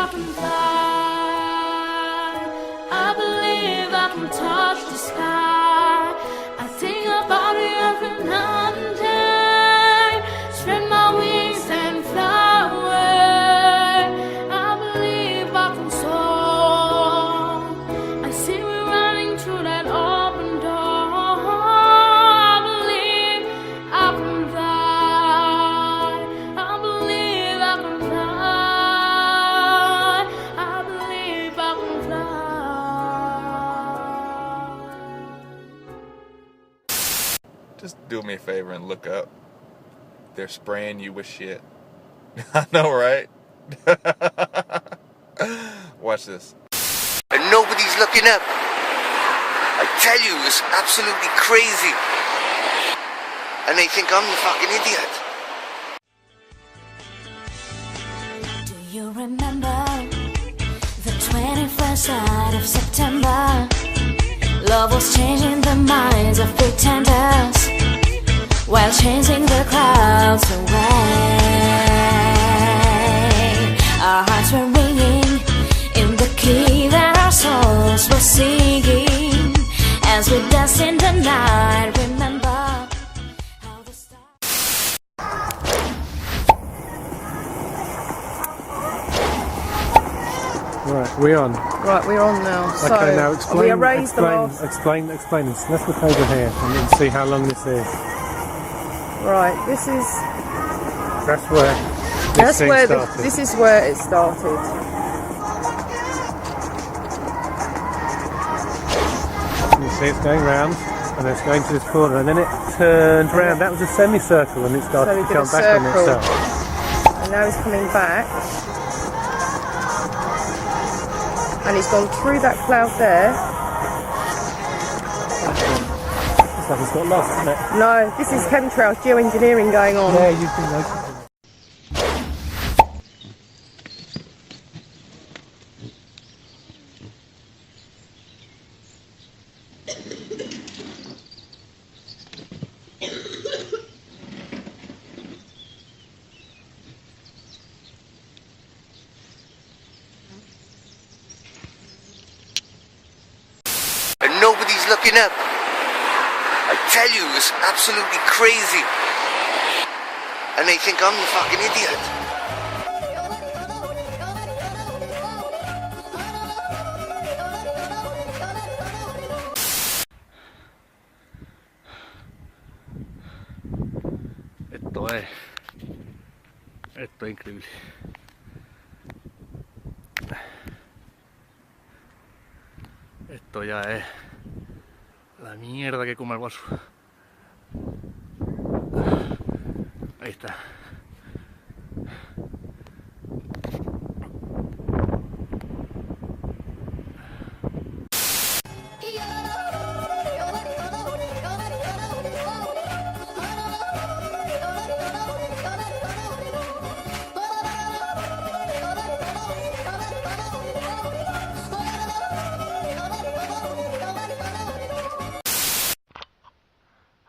I can fly. I believe I can touch the sky. I think about it every now and then. Spread my wings and fly away. I believe I can soar. I see me running through that open door. I believe I can fly. I believe I can fly. I believe I can fly. Just do me a favor and look up. They're spraying you with shit. I know, right? Watch this. And nobody's looking up. I tell you, it's absolutely crazy. And they think I'm the fucking idiot. Do you remember the 21st night of September? Love was changing the minds of pretenders while chasing the clouds away. Our hearts were ringing in the key that our souls were singing as we danced in the night. Remember how the stars... Right, we're on. Right, we're on now. So, Okay, now explain. we erased the last... Explain this. Let's look over here and see how long this is. Right, this is... That's where this thing started. This is where it started. You see it's going round, and it's going to this corner, and then it turned round. That was a semicircle, and it started to come back on itself. And now it's coming back. And it's gone through that cloud there. It's like it's got lost, isn't it? No, this is Chemtrail Geoengineering going on. Yeah, you've been noticing. And nobody's looking up. I tell you, it's absolutely crazy. And they think I'm the fucking idiot. Esto es increíble. Esto ya es la mierda que come el guaso. Ahí está.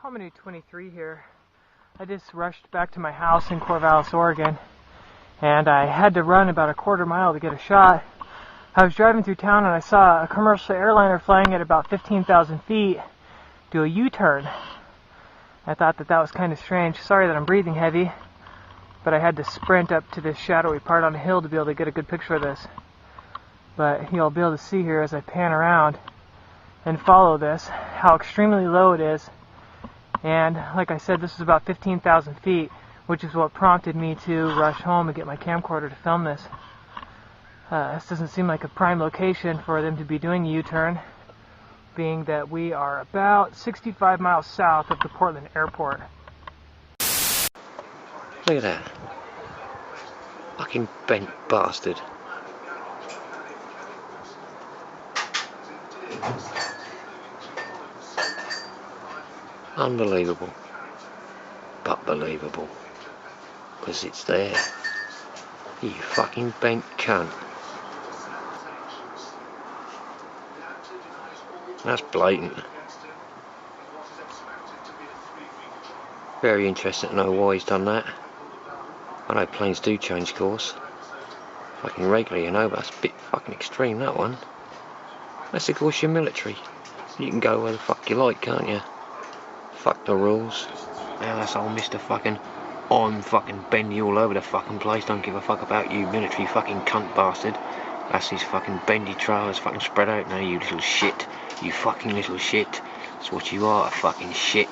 I'm 23 here. I just rushed back to my house in Corvallis, Oregon, and I had to run about a quarter mile to get a shot. I was driving through town and I saw a commercial airliner flying at about 15,000 feet do a U-turn. I thought that was kind of strange. Sorry that I'm breathing heavy, but I had to sprint up to this shadowy part on the hill to be able to get a good picture of this. But you'll be able to see here as I pan around and follow this, how extremely low it is. And like I said, this is about 15,000 feet, which is what prompted me to rush home and get my camcorder to film this. This doesn't seem like a prime location for them to be doing a U-turn, being that we are about 65 miles south of the Portland airport. Look at that. Fucking bent bastard. Unbelievable, but believable, because it's there. You fucking bent cunt. That's blatant. Very interesting to know why he's done that. I know planes do change course. fucking regularly, you know, but that's a bit fucking extreme, that one. That's of course your military. You can go where the fuck you like, can't you? Fuck the rules. Now that's old Mr. fucking I'm fucking bendy all over the fucking place, don't give a fuck about you military fucking cunt bastard. That's his fucking bendy trousers fucking spread out now, you little shit. You fucking little shit. That's what you are, a fucking shit.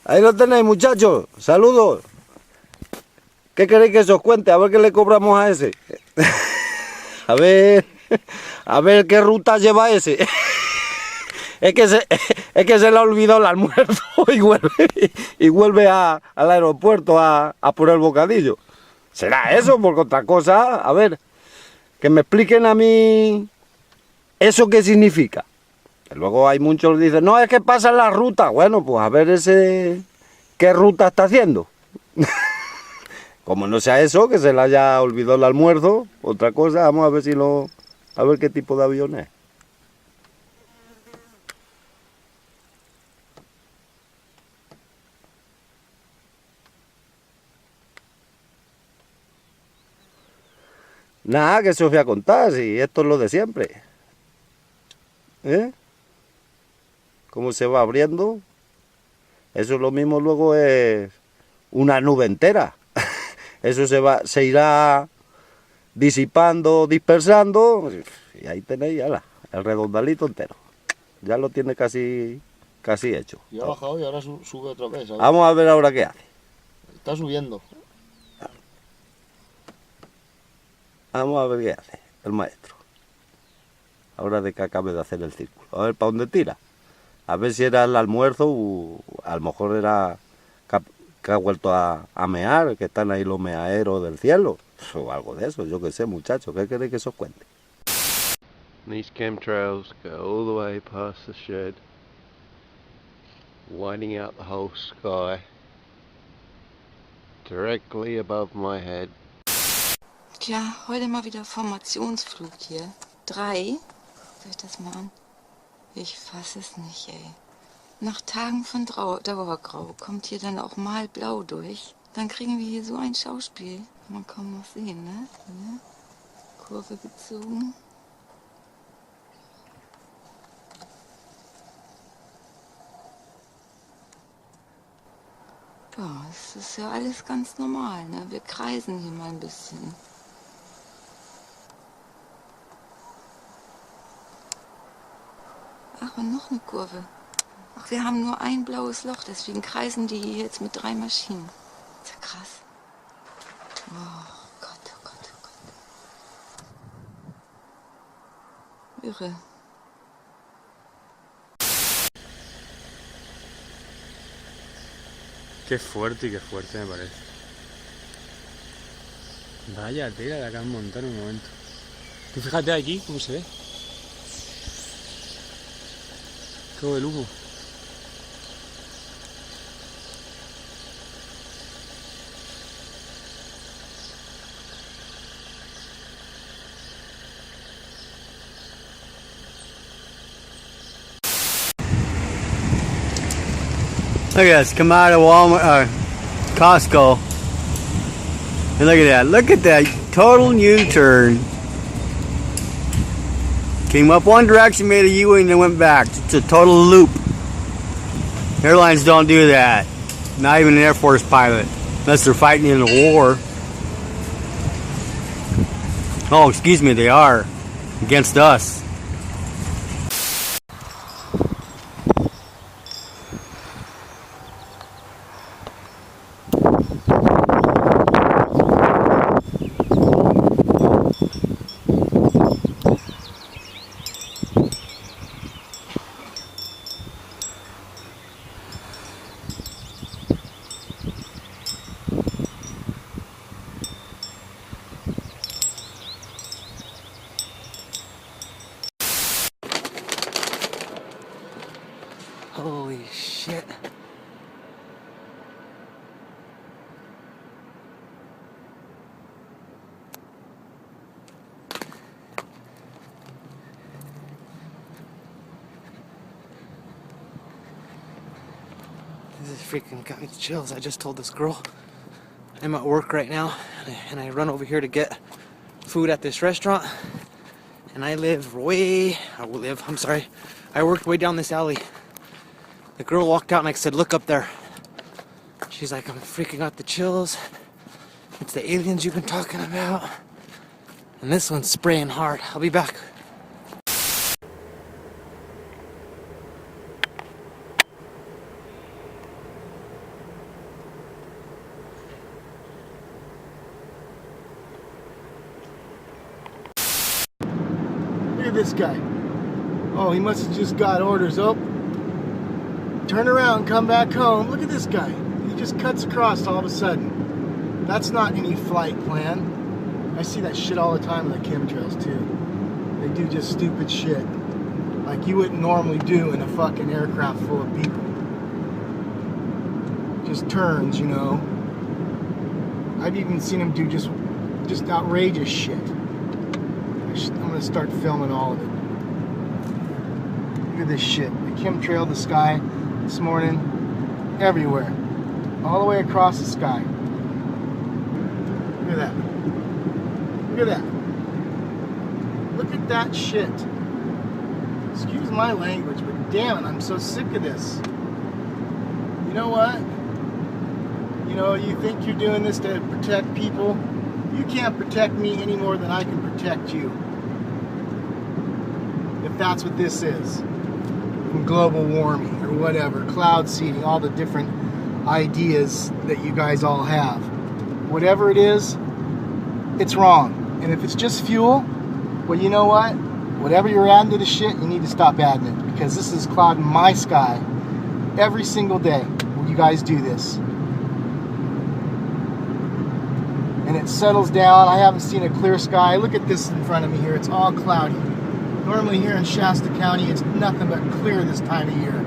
Ahí lo tenéis, muchachos. Saludos. ¿Qué queréis que os cuente? A ver qué le cobramos a ese. A ver qué ruta lleva ese. Es que se le ha olvidado el almuerzo y vuelve al aeropuerto a por el bocadillo. ¿Será eso? Por otra cosa. A ver, que me expliquen a mí eso qué significa. Que luego hay muchos que dicen, no, es que pasa la ruta. Bueno, pues a ver ese qué ruta está haciendo. Como no sea eso, que se le haya olvidado el almuerzo, otra cosa, vamos a ver a ver qué tipo de avión es. Nada, que se os voy a contar, si esto es lo de siempre. ¿Eh? Cómo se va abriendo. Eso es lo mismo, luego es una nube entera. Eso se irá disipando, dispersando, y ahí tenéis ya el redondalito entero. Ya lo tiene casi hecho. Y ha bajado y ahora sube otra vez. ¿Sabes? Vamos a ver ahora qué hace. Está subiendo. Vamos a ver qué hace el maestro. Ahora de que acabe de hacer el círculo. A ver para dónde tira. A ver si era el almuerzo o a lo mejor era que ha vuelto a mear, que están ahí los meaderos del cielo. O algo de eso, yo qué sé, muchachos. ¿Qué queréis que os cuente? These chemtrails go all the way past the shed, winding out the whole sky, directly above my head. Tja, heute mal wieder Formationsflug hier. 3. Guckt euch das mal an. Ich fasse es nicht, ey. Nach Tagen von Dauergrau kommt hier dann auch mal blau durch. Dann kriegen wir hier so ein Schauspiel. Kann man kaum noch sehen, ne? Hier. Kurve gezogen. Ja, es ist ja alles ganz normal, ne? Wir kreisen hier mal ein bisschen. Ach, und noch eine Kurve. Ach, wir haben nur ein blaues Loch, deswegen kreisen die hier jetzt mit 3 Maschinen. Ist ja krass. Oh Gott, oh Gott, oh Gott. Irre. Qué fuerte me parece. Vaya tela la que han montado en un momento. Tú fíjate aquí cómo se ve. Todo el humo. Look at this, come out of Walmart, Costco. And look at that, total U-turn. Came up one direction, made a U and then went back. It's a total loop. Airlines don't do that. Not even an Air Force pilot, unless they're fighting in a war. Oh, excuse me, they are. Against us. Holy shit. This is freaking got me chills. I just told this girl I'm at work right now, and I run over here to get food at this restaurant. And I worked way down this alley. The girl walked out and I said, look up there. She's like, I'm freaking out the chills. It's the aliens you've been talking about. And this one's spraying hard. I'll be back. Look at this guy. Oh, he must have just got orders. Oh, turn around, come back home. Look at this guy. He just cuts across all of a sudden. That's not any flight plan. I see that shit all the time in the chemtrails too. They do just stupid shit like you wouldn't normally do in a fucking aircraft full of people. Just turns, you know. I've even seen them do just outrageous shit. I'm gonna start filming all of it. Look at this shit. The chemtrailed the sky this morning, everywhere, all the way across the sky. Look at that. Look at that. Look at that shit. Excuse my language, but damn it, I'm so sick of this. You know what? You know, you think you're doing this to protect people? You can't protect me any more than I can protect you. If that's what this is. From global warming or whatever, cloud seeding, all the different ideas that you guys all have. Whatever it is, it's wrong. And if it's just fuel, well, you know what? Whatever you're adding to the shit, you need to stop adding it. Because this is clouding my sky every single day when you guys do this. And it settles down. I haven't seen a clear sky. Look at this in front of me here. It's all cloudy. Normally here in Shasta County, it's nothing but clear this time of year.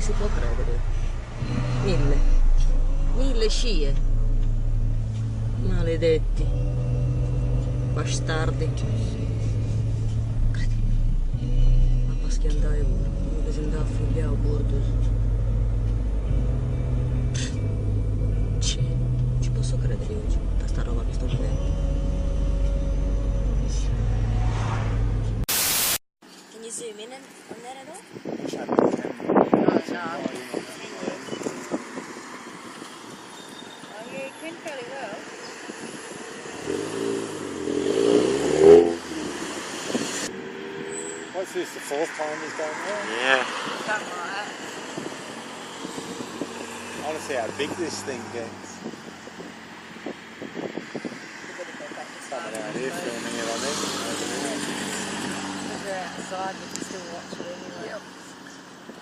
Si può credere. 1000 scie. Maledetti. Bastardi. Credi. Ma pas che andai ora. Dove si andava a figliare a bordo. Ci posso credere oggi. Da sta roba che sto vedendo. Can you zoom in on there at all? What's this, the fourth time he's done that? Yeah. I want to see how big this thing gets. Coming out here filming it, I think. Outside, we can still watch it anyway. Yep.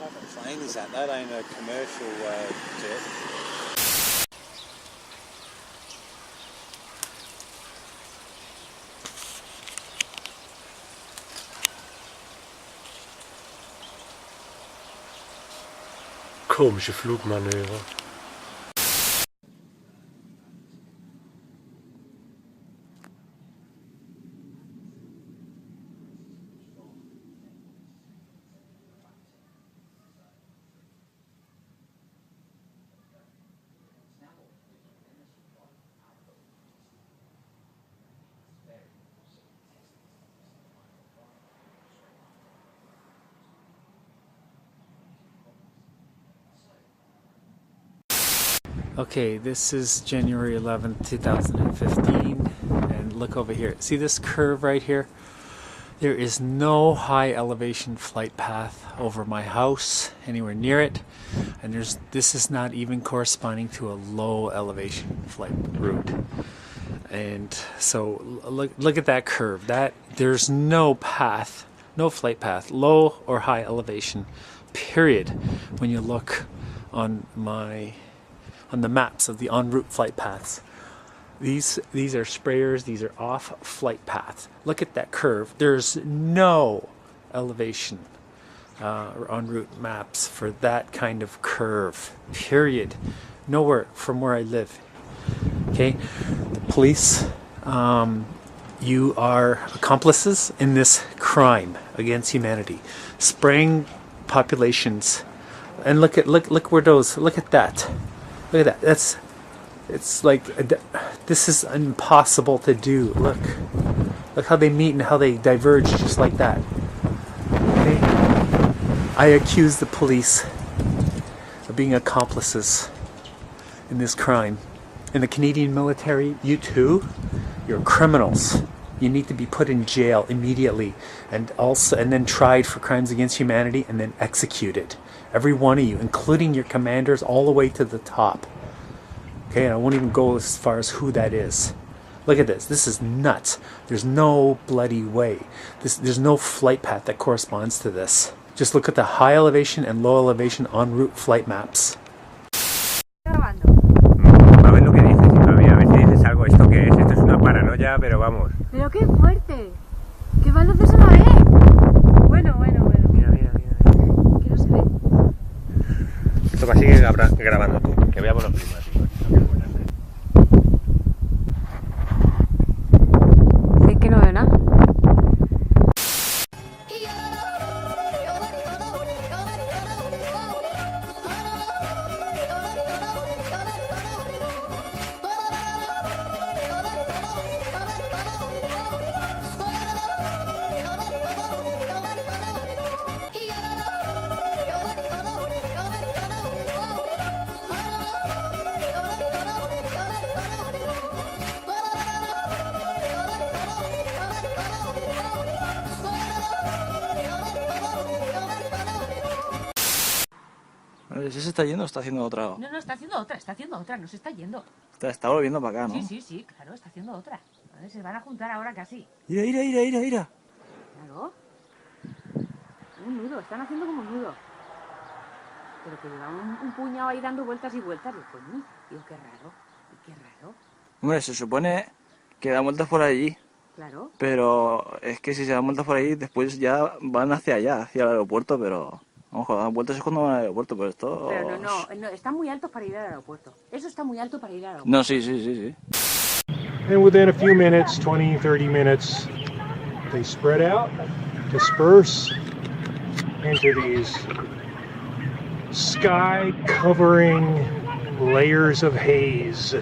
What plane is that? That ain't a commercial jet. Komische Flugmanöver. Okay, this is January 11th, 2015, and look over here. See this curve right here? There is no high elevation flight path over my house, anywhere near it. And this is not even corresponding to a low elevation flight route. And so look at that curve. There's no path, no flight path, low or high elevation, period, when you look on the maps of the en route flight paths. These are sprayers, these are off flight paths. Look at that curve. There's no elevation or en route maps for that kind of curve, period. Nowhere from where I live. Okay, the police, you are accomplices in this crime against humanity, spraying populations. And look where those. Look at that. Look at that. It's like this is impossible to do. Look how they meet and how they diverge, just like that. Okay, I accuse the police of being accomplices in this crime. In the Canadian military, you too, you're criminals. You need to be put in jail immediately, and then tried for crimes against humanity, and then executed. Every one of you, including your commanders, all the way to the top. Okay, and I won't even go as far as who that is. Look at this. This is nuts. There's no bloody way. There's no flight path that corresponds to this. Just look at the high elevation and low elevation en route flight maps. A ver lo que dices, a ver si dices algo. ¿Esto qué es? Esto es una paranoia, pero vamos. Pero qué fuerte. ¿Qué van luces a la vez? Bueno. Mira. Que no se ve. Esto va a seguir grabando tú, que veamos los climáticos. Es que no veo nada. ¿Ese se está yendo o está haciendo otra? No, está haciendo otra, no se está yendo. Está volviendo para acá, ¿no? Sí, claro, está haciendo otra. A ver, se van a juntar ahora casi. Mira. Claro. Un nudo, están haciendo como un nudo. Pero que llevan un puñado ahí dando vueltas y vueltas. Digo, coño, digo, qué raro. Hombre, se supone que dan vueltas por allí. Claro. Pero es que si se dan vueltas por ahí, después ya van hacia allá, hacia el aeropuerto, pero... Vamos, cuando dan vueltas es cuando van al aeropuerto, pero esto... Pero no, están muy altos para ir al aeropuerto. Eso está muy alto para ir al aeropuerto. No, sí. And within a few minutes, 20, 30 minutes, they spread out, disperse into these sky-covering layers of haze.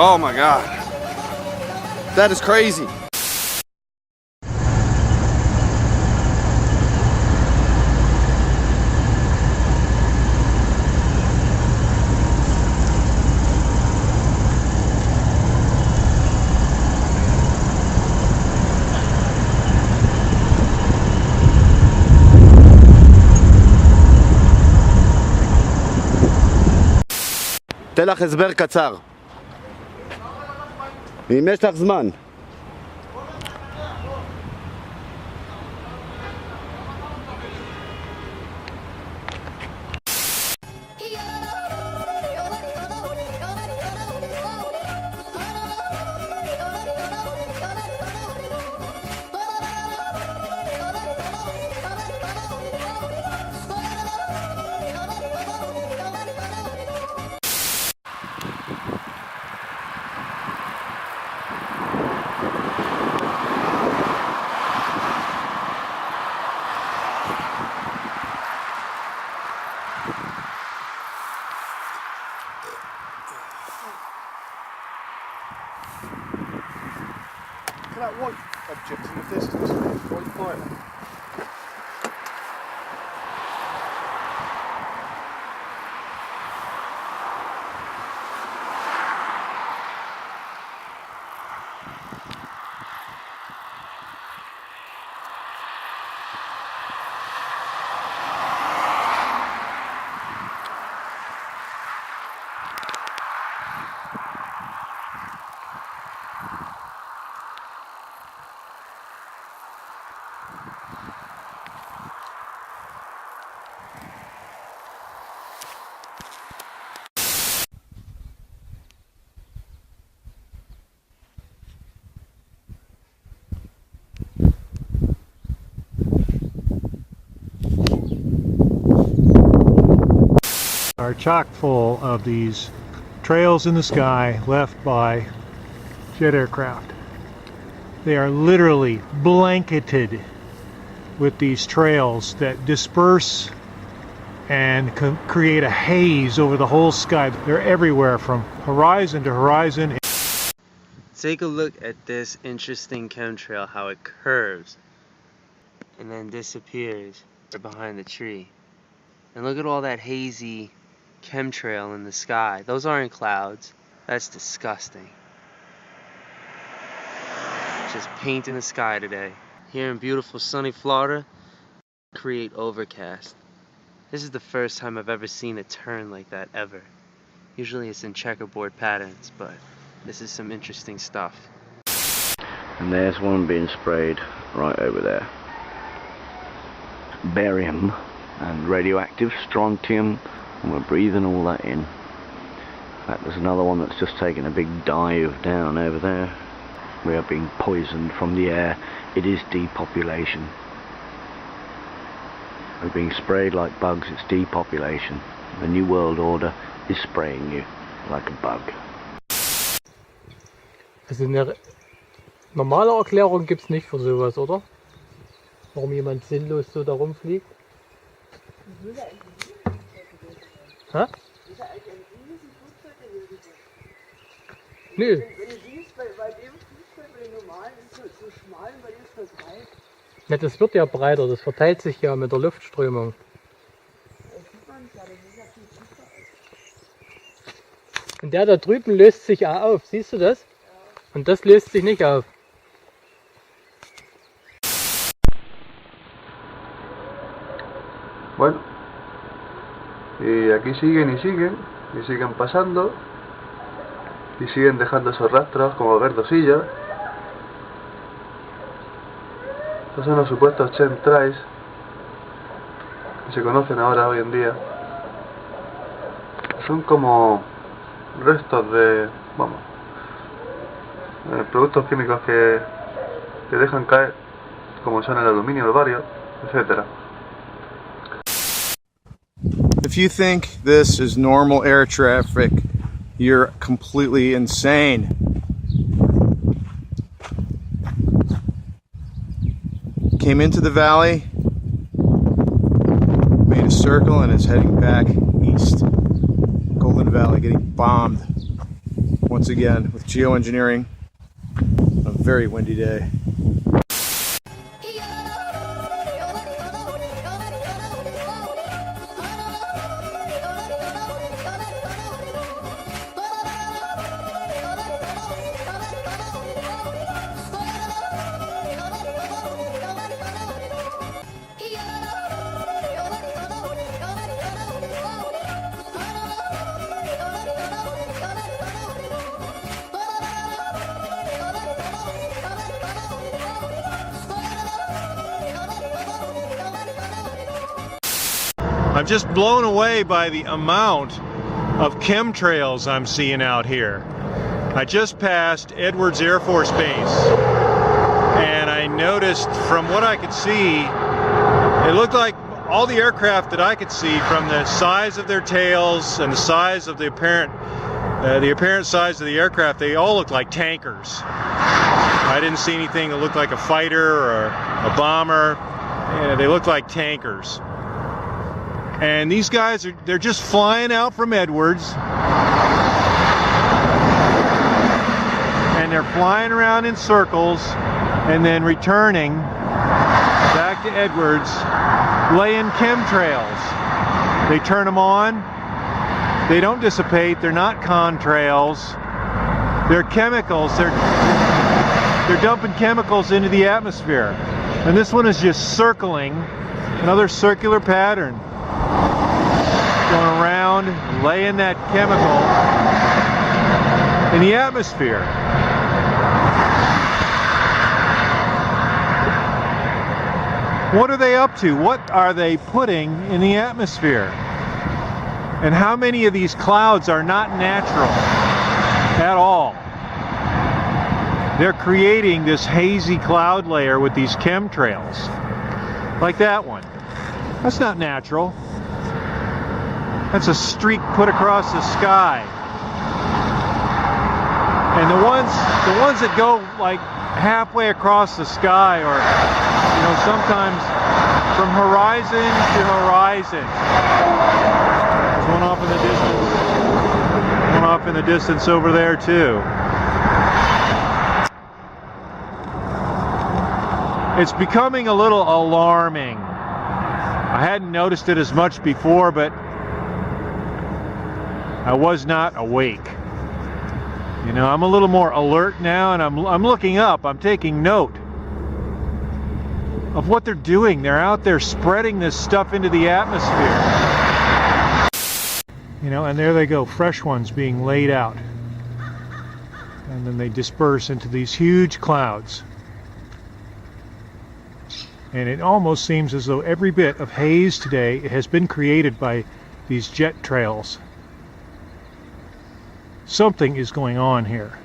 Oh my God. That is crazy. אתן לך הסבר קצר. אם יש לך זמן. that white object in the distance, white pile? Are chock full of these trails in the sky left by jet aircraft. They are literally blanketed with these trails that disperse and create a haze over the whole sky. They're everywhere from horizon to horizon. Take a look at this interesting chemtrail, how it curves and then disappears right behind the tree. And look at all that hazy chemtrail in the sky. Those aren't clouds. That's disgusting. Just paint in the sky today. Here in beautiful sunny Florida, create overcast. This is the first time I've ever seen a turn like that ever. Usually it's in checkerboard patterns, but this is some interesting stuff. And there's one being sprayed right over there. Barium and radioactive strontium, and we're breathing all that in. In fact, there's another one that's just taken a big dive down over there. We are being poisoned from the air. It is depopulation. We're being sprayed like bugs. It's depopulation. The New World Order is spraying you like a bug. Also eine normale Erklärung gibt es nicht für sowas, oder? Warum jemand sinnlos so da rumfliegt? Hä? Nö. Ja, das wird ja breiter, das verteilt sich ja mit der Luftströmung. Und der da drüben löst sich auch auf, siehst du das? Und das löst sich nicht auf. Bueno, y aquí siguen y siguen pasando, y siguen dejando esos rastros como verdosillas. Estos son los supuestos Chemtrails que se conocen ahora hoy en día. Son como restos de, vamos, productos químicos que dejan caer, como son el aluminio, el bario, etcétera. If you think this is normal air traffic, you're completely insane. Came into the valley, made a circle, and is heading back east. Golden Valley getting bombed once again with geoengineering on a very windy day. I'm just blown away by the amount of chemtrails I'm seeing out here. I just passed Edwards Air Force Base, and I noticed from what I could see, it looked like all the aircraft that I could see, from the size of their tails and the size of the apparent size of the aircraft, they all looked like tankers. I didn't see anything that looked like a fighter or a bomber. They looked like tankers. And these guys they're just flying out from Edwards, and they're flying around in circles, and then returning back to Edwards, laying chemtrails. They turn them on. They don't dissipate. They're not contrails. They're chemicals. They're dumping chemicals into the atmosphere. And this one is just circling, another circular pattern. Going around, laying that chemical in the atmosphere. What are they up to? What are they putting in the atmosphere? And how many of these clouds are not natural at all? They're creating this hazy cloud layer with these chemtrails. Like that one. That's not natural. That's a streak put across the sky. And the ones that go like halfway across the sky, or you know, sometimes from horizon to horizon. There's one off in the distance. One off in the distance over there too. It's becoming a little alarming. I hadn't noticed it as much before, but I was not awake. You know, I'm a little more alert now, and I'm looking up. I'm taking note of what they're doing. They're out there spreading this stuff into the atmosphere. You know, and there they go, fresh ones being laid out. And then they disperse into these huge clouds. And it almost seems as though every bit of haze today has been created by these jet trails. Something is going on here.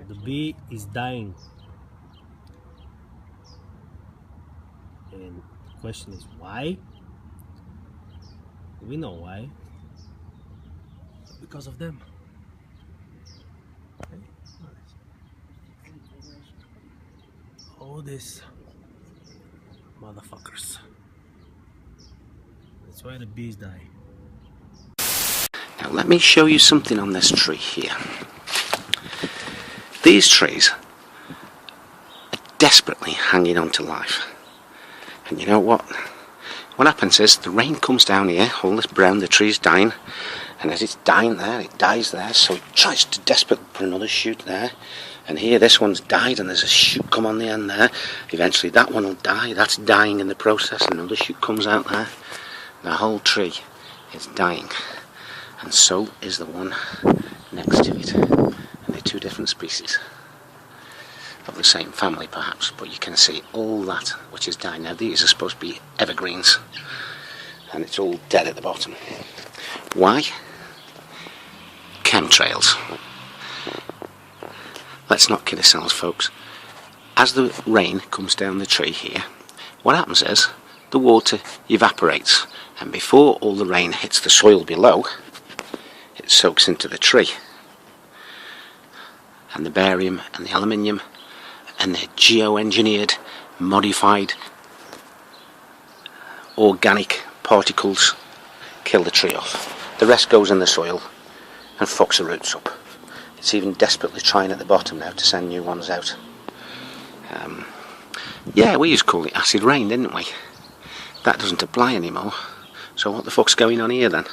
The bee is dying, and the question is why? We know why. Because of them. Okay. All these motherfuckers. That's why the bees die. Now let me show you something on this tree here. These trees are desperately hanging on to life. And you know what? What happens is the rain comes down here, all this brown, the tree's dying, and as it's dying there, it dies there, so it tries to desperately put another shoot there. And here this one's died and there's a shoot come on the end there. Eventually that one will die, that's dying in the process, and another shoot comes out there. The whole tree is dying. And so is the one next to it. And they're two different species of the same family perhaps, but you can see all that which is dying. Now these are supposed to be evergreens, and it's all dead at the bottom. Why? Chemtrails. Let's not kid ourselves, folks. As the rain comes down the tree here, what happens is the water evaporates, and before all the rain hits the soil below, it soaks into the tree. And the barium and the aluminium and the geoengineered, modified, organic particles kill the tree off. The rest goes in the soil and fucks the roots up. It's even desperately trying at the bottom now to send new ones out. Yeah, we used to call it acid rain, didn't we? That doesn't apply anymore. So what the fuck's going on here then?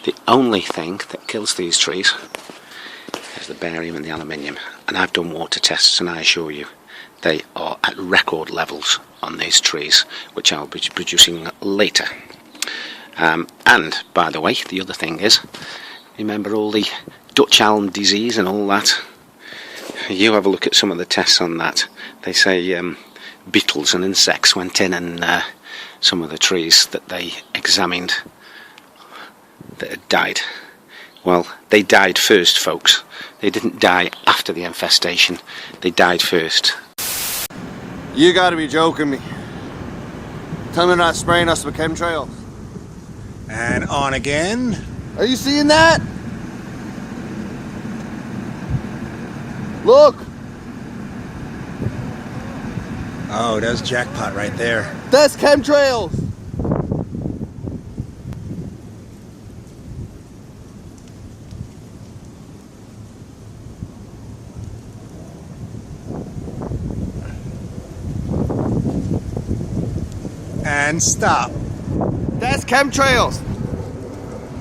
The only thing that kills these trees is the barium and the aluminium. And I've done water tests, and I assure you they are at record levels on these trees, which I'll be producing later. And by the way, the other thing is, remember all the Dutch elm disease and all that? You have a look at some of the tests on that. They say beetles and insects went in and some of the trees that they examined that had died. Well, they died first, folks. They didn't die after the infestation. They died first. You gotta be joking me. Tell them they're not spraying us with chemtrails. And on again. Are you seeing that? Look! Oh, there's jackpot right there. That's chemtrails! And stop. That's chemtrails!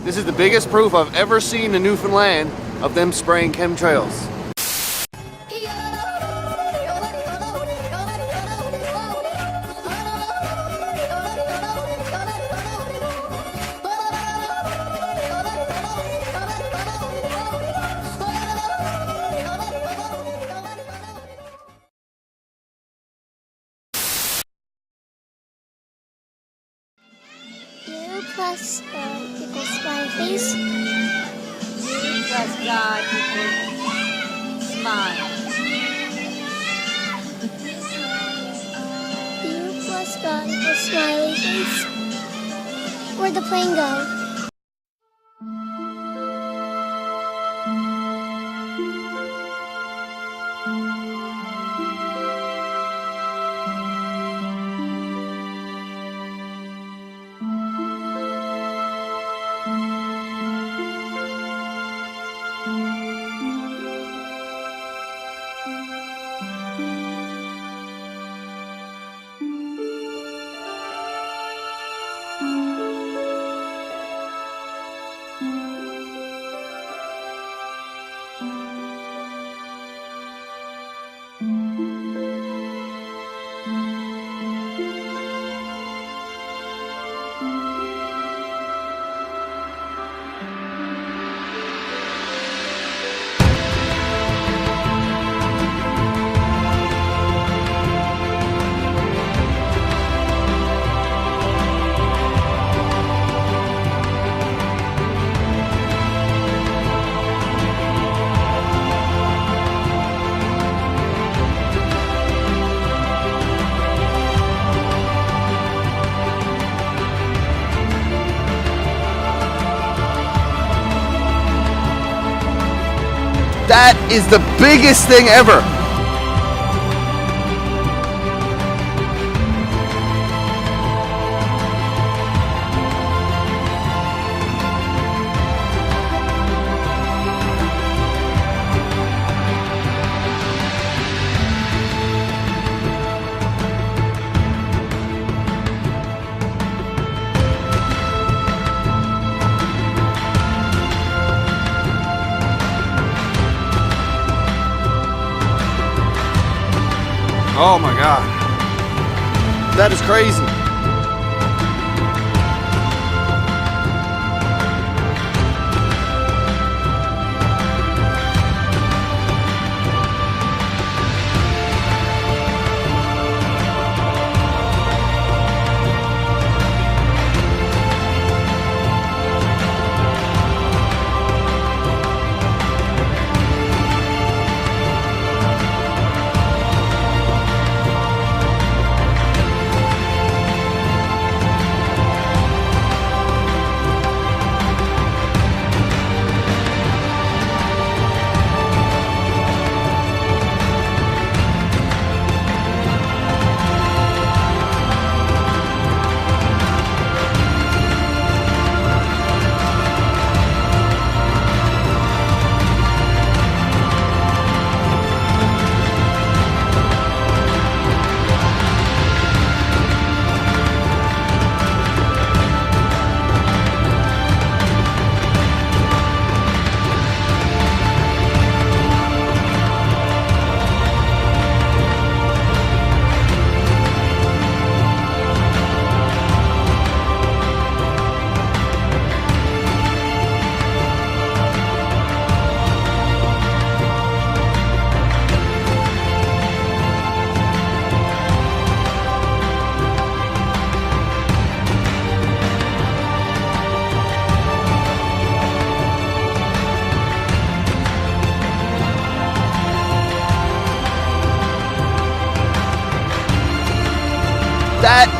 This is the biggest proof I've ever seen in Newfoundland of them spraying chemtrails. Plus equals smiley face. U plus God equals smile. U plus God equals smiley face. Where'd the plane go? That is the biggest thing ever. Oh my God, that is crazy.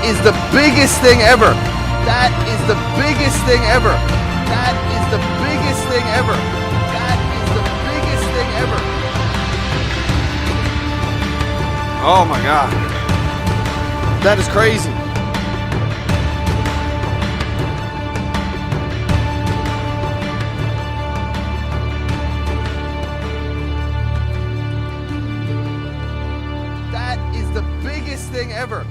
is the biggest thing ever. That is the biggest thing ever. That is the biggest thing ever. That is the biggest thing ever. Oh my God. That is crazy. That is the biggest thing ever.